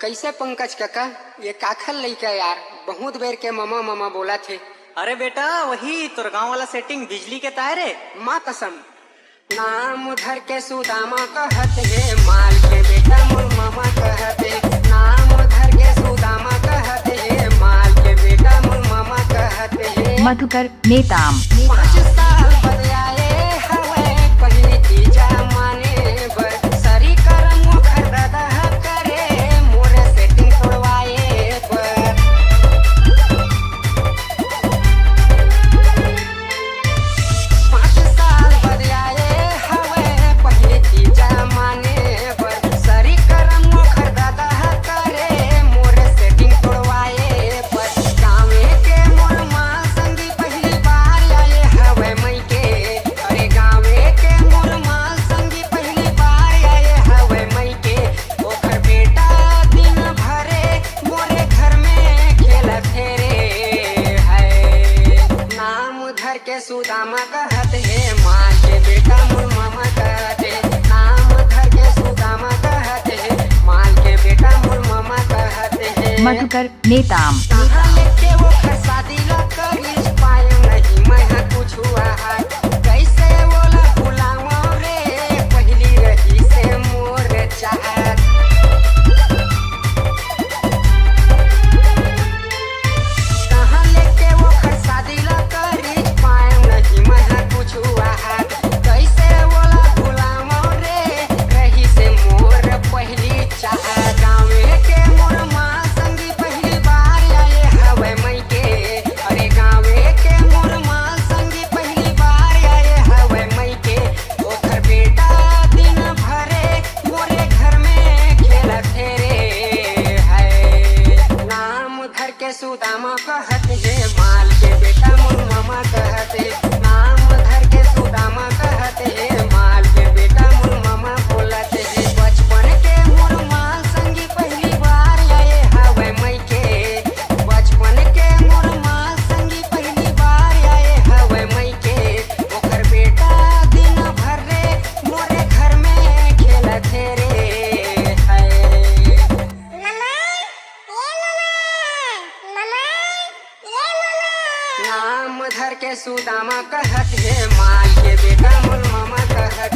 कैसे पंकज काका ये काखल लइका यार बहुत बेर के मामा मामा बोला थे। अरे बेटा वही तोर गांव वाला सेटिंग बिजली के तार है। माँ कसम नाम धर के सुदामा कहत है माल के बेटा मोर मामा कहते नाम धर के सुदामा कहते है माल के बेटा मोर मामा कहते है। मधुकर नेताम 5 साल बाद आए हवे पहली तीजा माने बर सरी करम मुखर दादा करे मोरे सेटिंग तोड़वाए पर 5 साल बाद आए हवे पहली तीजा माने बर सरी करम मुखर दादा करे मोरे सेटिंग तोड़वाए पर गाँवे के मोर माँ संगी पहली बार आए हवे मई के अरे गाँवे के मोर माँ संगी पहली बार आए हवे मई के ओकर बेटा दिन भरे मोरे घर में खेलत रे है नाम धर के सुदामा कहत है माँ के बेटा मोर मामा कहते नाम धर के सुदामा कहते है माल के बेटा मोर मामा कहते है। मधुकर नेताम कहाँ लेके वो शादी ला करी पाए नहीं मैं कुछ हुआ है कैसे बोला बुलावा रे पहली रही से मोर चाहत कहाँ लेके वो शादी ला करी पाए नहीं मैं कुछ हुआ है कैसे बोला बुलावा रे रही से मोर पहली चाहत गाँवे के मोर माँ संगी पहली बार आए हवे मई के अरे गाँवे के मोर माँ संगी पहली बार आए हवे मई के ओकर बेटा दिन भरे मोरे घर में खेलत रे है नाम धर के सुदामा कहत है माल के बेटा मोर मामा कहते नाम धर के सुदामा कहते है माल के बेटा मोर मामा बोलते है बचपन के मोर माँ संगी पहली बार आए हवे मई के बचपन के मोर माँ संगी पहली बार आए हवे मई के ओकर बेटा दिन भर रे मोरे घर में खेलत रे है नाम धर के सुदामा कहत है माल के बेटा मोर मामा कहत